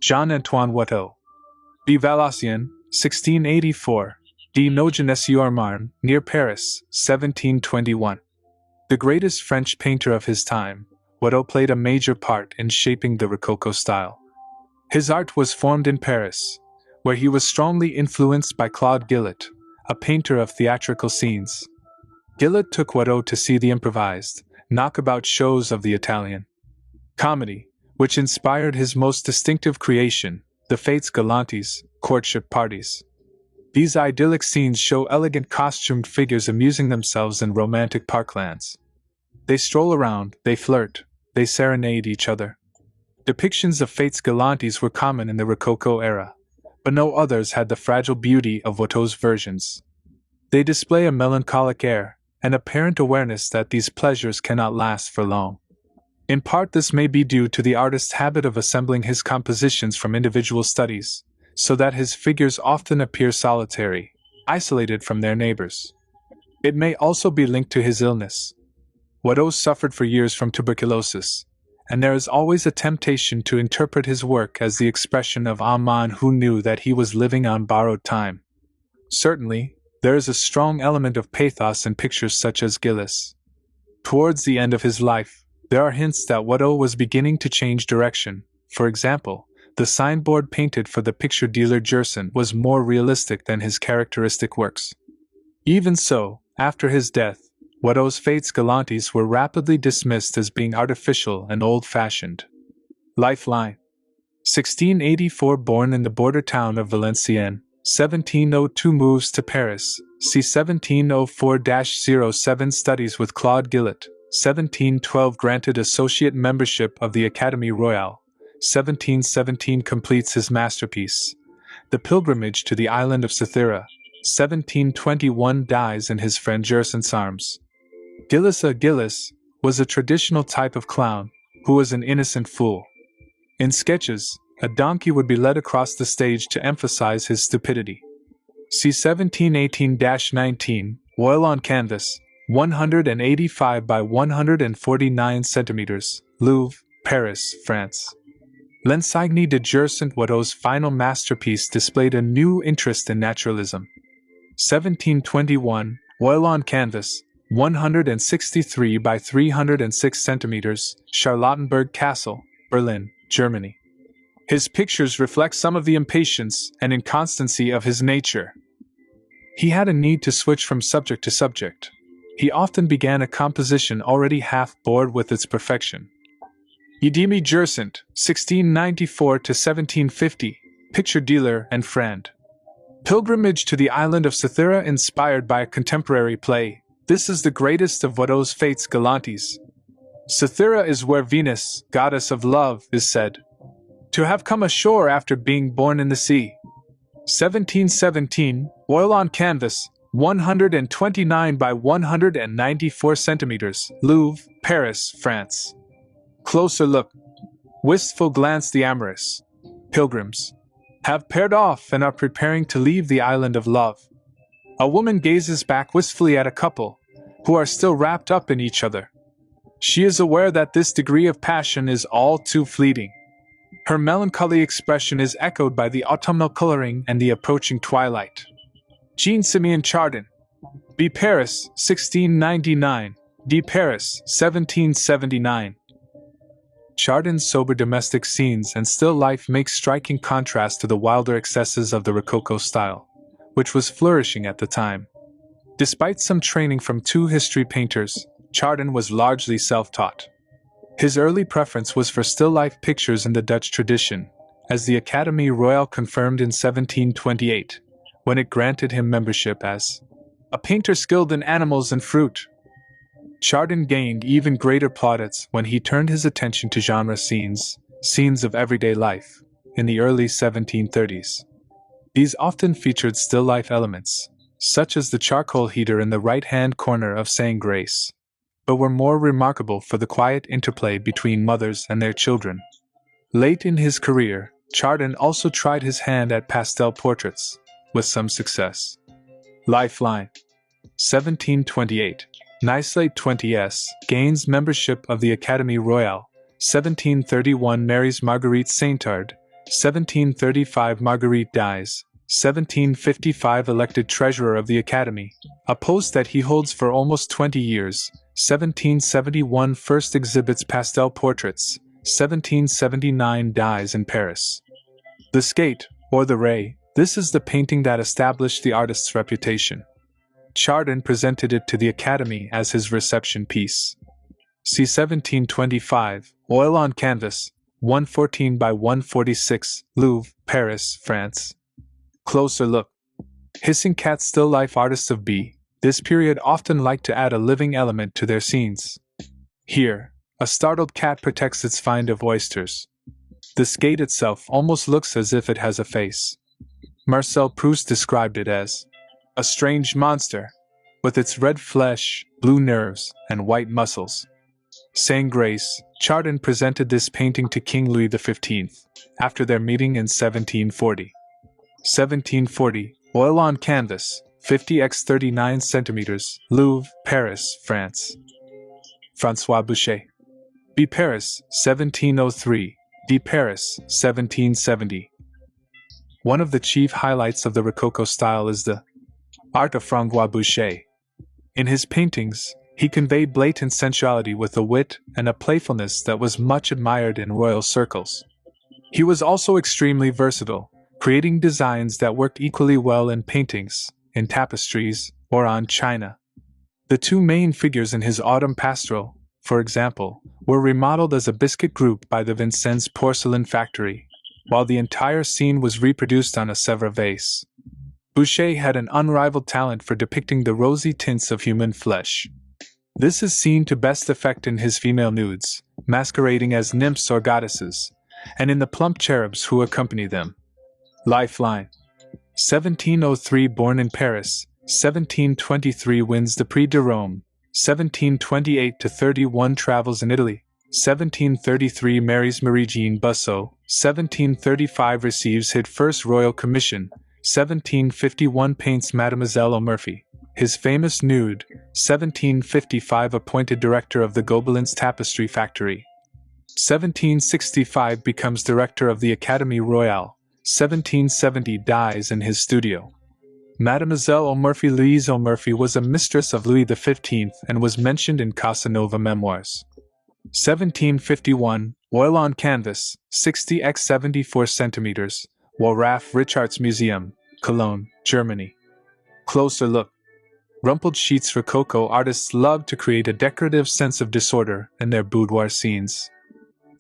Jean-Antoine Watteau. B. Valenciennes, 1684. D. Nogent-sur-Marne, near Paris, 1721. The greatest French painter of his time, Watteau played a major part in shaping the Rococo style. His art was formed in Paris, where he was strongly influenced by Claude Gillet, a painter of theatrical scenes. Gillet took Watteau to see the improvised, knockabout shows of the Italian comedy, which inspired his most distinctive creation, the Fêtes Galantes, courtship parties. These idyllic scenes show elegant costumed figures amusing themselves in romantic parklands. They stroll around, they flirt, they serenade each other. Depictions of Fêtes Galantes were common in the Rococo era, but no others had the fragile beauty of Watteau's versions. They display a melancholic air, an apparent awareness that these pleasures cannot last for long. In part this may be due to the artist's habit of assembling his compositions from individual studies, so that his figures often appear solitary, isolated from their neighbors. It may also be linked to his illness. Watteau suffered for years from tuberculosis, and there is always a temptation to interpret his work as the expression of a man who knew that he was living on borrowed time. Certainly, there is a strong element of pathos in pictures such as Gilles. Towards the end of his life, there are hints that Watteau was beginning to change direction. For example, the signboard painted for the picture dealer Gerson was more realistic than his characteristic works. Even so, after his death, Watteau's Fêtes Galantes were rapidly dismissed as being artificial and old-fashioned. Lifeline. 1684. Born in the border town of Valenciennes, 1702 moves to Paris, c. 1704-07 studies with Claude Gillet, 1712 granted associate membership of the Académie Royale, 1717 completes his masterpiece, The Pilgrimage to the Island of Cythera, 1721 dies in his friend Gerson's arms. Gilles was a traditional type of clown, who was an innocent fool. In sketches, a donkey would be led across the stage to emphasize his stupidity. See 1718-19, oil on canvas, 185 by 149 centimeters, Louvre, Paris, France. L'Insigne de Gerson. Watteau's final masterpiece displayed a new interest in naturalism. 1721, oil on canvas, 163 by 306 centimeters, Charlottenburg Castle, Berlin, Germany. His pictures reflect some of the impatience and inconstancy of his nature. He had a need to switch from subject to subject. He often began a composition already half bored with its perfection. Edme Gerson, 1694-1750, picture dealer and friend. Pilgrimage to the Island of Cythera inspired by a contemporary play. This is the greatest of Watteau's Fêtes Galantes. Cythera is where Venus, goddess of love, is said to have come ashore after being born in the sea. 1717, oil on canvas, 129 by 194 centimeters, Louvre, Paris, France. Closer look. Wistful glance. The amorous pilgrims have paired off and are preparing to leave the island of love. A woman gazes back wistfully at a couple, who are still wrapped up in each other. She is aware that this degree of passion is all too fleeting. Her melancholy expression is echoed by the autumnal coloring and the approaching twilight. Jean-Siméon Chardin. B. Paris, 1699. D. Paris, 1779. Chardin's sober domestic scenes and still life make striking contrast to the wilder excesses of the Rococo style, which was flourishing at the time. Despite some training from two history painters, Chardin was largely self-taught. His early preference was for still-life pictures in the Dutch tradition, as the Académie Royale confirmed in 1728, when it granted him membership as a painter skilled in animals and fruit. Chardin gained even greater plaudits when he turned his attention to genre scenes of everyday life, in the early 1730s. These often featured still-life elements, such as the charcoal heater in the right-hand corner of Saying Grace, but were more remarkable for the quiet interplay between mothers and their children. Late in his career, Chardin also tried his hand at pastel portraits, with some success. Lifeline. 1728. Nicelate 20s gains membership of the Académie Royale. 1731 marries Marguerite Saintard, 1735 Marguerite dies, 1755 elected Treasurer of the Academy, a post that he holds for almost 20 years, 1771 first exhibits pastel portraits, 1779 dies in Paris. The Skate, or the Ray, this is the painting that established the artist's reputation. Chardin presented it to the Academy as his reception piece. C. 1725, oil on canvas, 114 by 146, Louvre, Paris, France. Closer look. Hissing cats still life artists of B. This period often like to add a living element to their scenes. Here, a startled cat protects its find of oysters. The skate itself almost looks as if it has a face. Marcel Proust described it as a strange monster, with its red flesh, blue nerves, and white muscles. Saying grace, Chardin presented this painting to King Louis XV, after their meeting in 1740. 1740, oil on canvas, 50 x 39 centimeters, Louvre, Paris, France. Francois Boucher. B. Paris, 1703, D. Paris, 1770. One of the chief highlights of the Rococo style is the art of Francois Boucher. In his paintings, he conveyed blatant sensuality with a wit and a playfulness that was much admired in royal circles. He was also extremely versatile, creating designs that worked equally well in paintings, in tapestries, or on china. The two main figures in his Autumn Pastoral, for example, were remodeled as a biscuit group by the Vincennes porcelain factory, while the entire scene was reproduced on a Sèvres vase. Boucher had an unrivaled talent for depicting the rosy tints of human flesh. This is seen to best effect in his female nudes, masquerading as nymphs or goddesses, and in the plump cherubs who accompany them. Lifeline. 1703 born in Paris, 1723 wins the Prix de Rome, 1728-31 travels in Italy, 1733 marries Marie-Jeanne Busseau, 1735 receives his first royal commission, 1751 paints Mademoiselle O'Murphy, his famous nude, 1755 appointed director of the Gobelins Tapestry Factory. 1765 becomes director of the Académie Royale, 1770 dies in his studio. Mademoiselle O'Murphy Louise O'Murphy was a mistress of Louis XV and was mentioned in Casanova memoirs. 1751, oil on canvas, 60 x 74 centimeters, Wallraf Richards Museum, Cologne, Germany. Closer look. Rumpled sheets. Rococo artists loved to create a decorative sense of disorder in their boudoir scenes.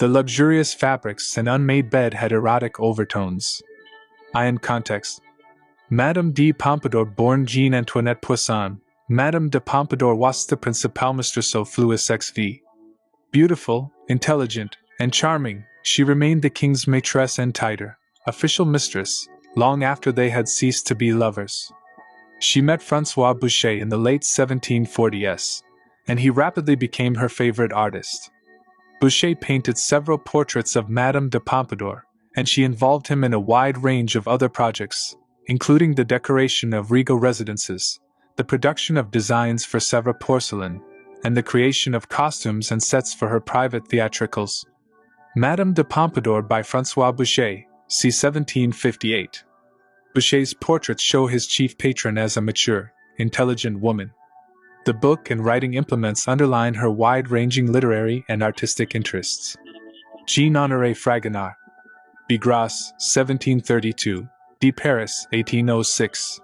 The luxurious fabrics and unmade bed had erotic overtones. In context. Madame de Pompadour born Jean-Antoinette Poisson, Madame de Pompadour was the principale mistress of Louis XVI. Beautiful, intelligent, and charming, she remained the king's maîtresse and titre, official mistress, long after they had ceased to be lovers. She met Francois Boucher in the late 1740s, and he rapidly became her favorite artist. Boucher painted several portraits of Madame de Pompadour, and she involved him in a wide range of other projects, including the decoration of regal residences, the production of designs for Sèvres porcelain, and the creation of costumes and sets for her private theatricals. Madame de Pompadour by Francois Boucher, c. 1758. Boucher's portraits show his chief patron as a mature, intelligent woman. The book and writing implements underline her wide-ranging literary and artistic interests. Jean-Honore Fragonard. B. Greuze, 1732. D. Paris, 1806.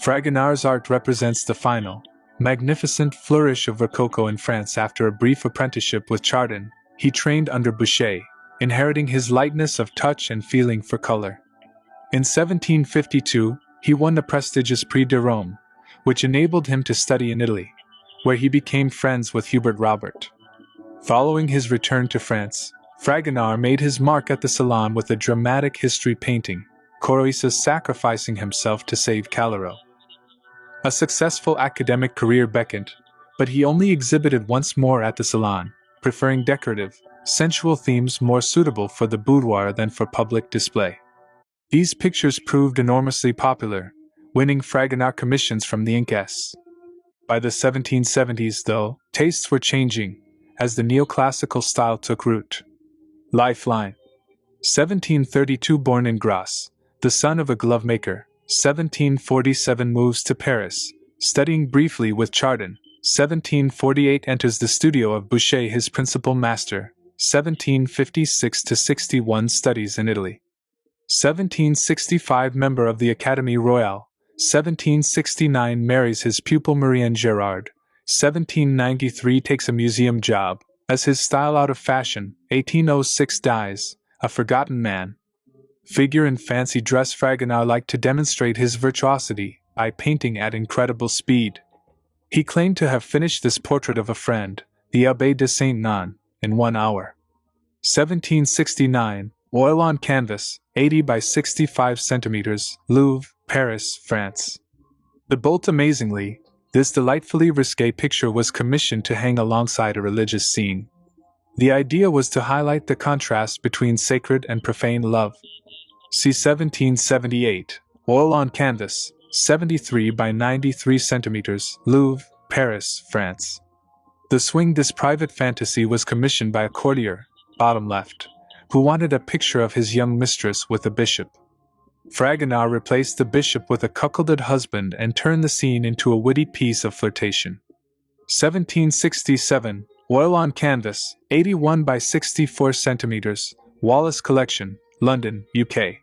Fragonard's art represents the final, magnificent flourish of Rococo in France. After a brief apprenticeship with Chardin, he trained under Boucher, inheriting his lightness of touch and feeling for color. In 1752, he won the prestigious Prix de Rome, which enabled him to study in Italy, where he became friends with Hubert Robert. Following his return to France, Fragonard made his mark at the Salon with a dramatic history painting, Croesus sacrificing himself to save Calero. A successful academic career beckoned, but he only exhibited once more at the Salon, preferring decorative, sensual themes more suitable for the boudoir than for public display. These pictures proved enormously popular, winning Fragonard commissions from the Incas. By the 1770s, though, tastes were changing, as the neoclassical style took root. Lifeline. 1732 born in Greuze, the son of a glovemaker. 1747 moves to Paris, studying briefly with Chardin. 1748 enters the studio of Boucher, his principal master. 1756–61 studies in Italy. 1765 member of the Académie Royale. 1769 marries his pupil Marianne Gerard. 1793 takes a museum job, as his style out of fashion. 1806 dies, a forgotten man. Figure in fancy dress. Fragonard liked to demonstrate his virtuosity by painting at incredible speed. He claimed to have finished this portrait of a friend, the Abbé de Saint-Nan, in 1 hour. 1769, oil on canvas, 80 by 65 centimeters, Louvre, Paris, France. The bolt amazingly, this delightfully risque picture was commissioned to hang alongside a religious scene. The idea was to highlight the contrast between sacred and profane love. See 1778, oil on canvas, 73 by 93 centimeters, Louvre, Paris, France. The swing. This private fantasy was commissioned by a courtier, bottom left, who wanted a picture of his young mistress with a bishop. Fragonard replaced the bishop with a cuckolded husband and turned the scene into a witty piece of flirtation. 1767, oil on canvas, 81 by 64 centimeters, Wallace Collection, London, UK.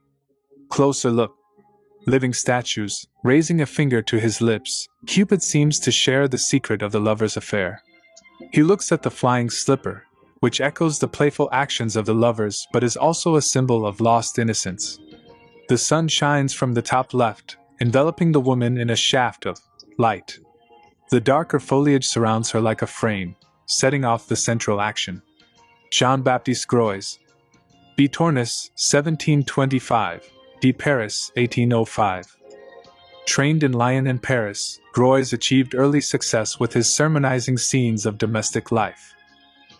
Closer look. Living statues, raising a finger to his lips, Cupid seems to share the secret of the lovers' affair. He looks at the flying slipper, which echoes the playful actions of the lovers but is also a symbol of lost innocence. The sun shines from the top left, enveloping the woman in a shaft of light. The darker foliage surrounds her like a frame, setting off the central action. Jean-Baptiste Greuze. B. Tournes, 1725. D. Paris, 1805. Trained in Lyon and Paris, Greuze achieved early success with his sermonizing scenes of domestic life.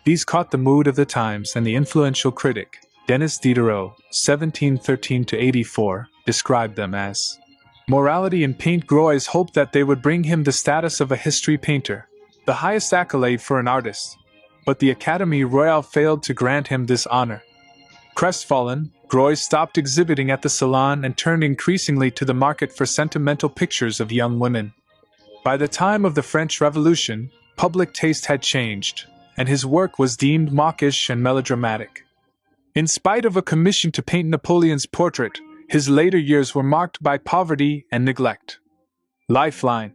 These caught the mood of the times, and the influential critic, Denis Diderot, 1713–84, described them as morality in paint. Greuze hoped that they would bring him the status of a history painter, the highest accolade for an artist, but the Académie Royale failed to grant him this honor. Crestfallen, Greuze stopped exhibiting at the Salon and turned increasingly to the market for sentimental pictures of young women. By the time of the French Revolution, public taste had changed, and his work was deemed mawkish and melodramatic. In spite of a commission to paint Napoleon's portrait, his later years were marked by poverty and neglect. Lifeline.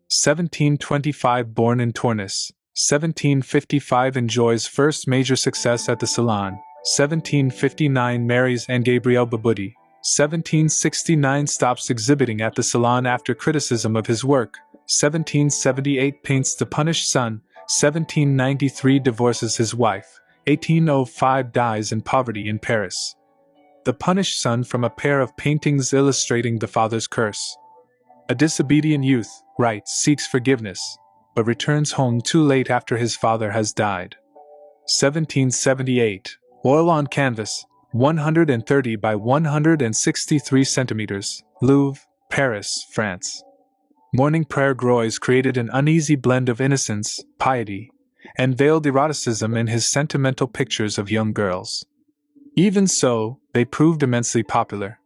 1725 born in Tournes, 1755 enjoys first major success at the Salon. 1759 marries Anne-Gabrielle Baboudy. 1769 stops exhibiting at the Salon after criticism of his work. 1778 paints The Punished Son. 1793 divorces his wife. 1805 dies in poverty in Paris. The Punished Son, from a pair of paintings illustrating the father's curse. A disobedient youth, writes, seeks forgiveness, but returns home too late after his father has died. 1778. Oil on canvas, 130 by 163 centimeters, Louvre, Paris, France. Morning Prayer. Greuze created an uneasy blend of innocence, piety, and veiled eroticism in his sentimental pictures of young girls. Even so, they proved immensely popular.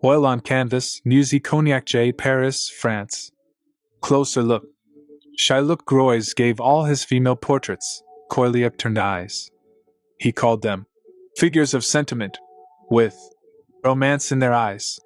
Oil on canvas, Musée Cognac J, Paris, France. Closer look. Shy look. Greuze gave all his female portraits coyly upturned eyes. He called them figures of sentiment, with romance in their eyes.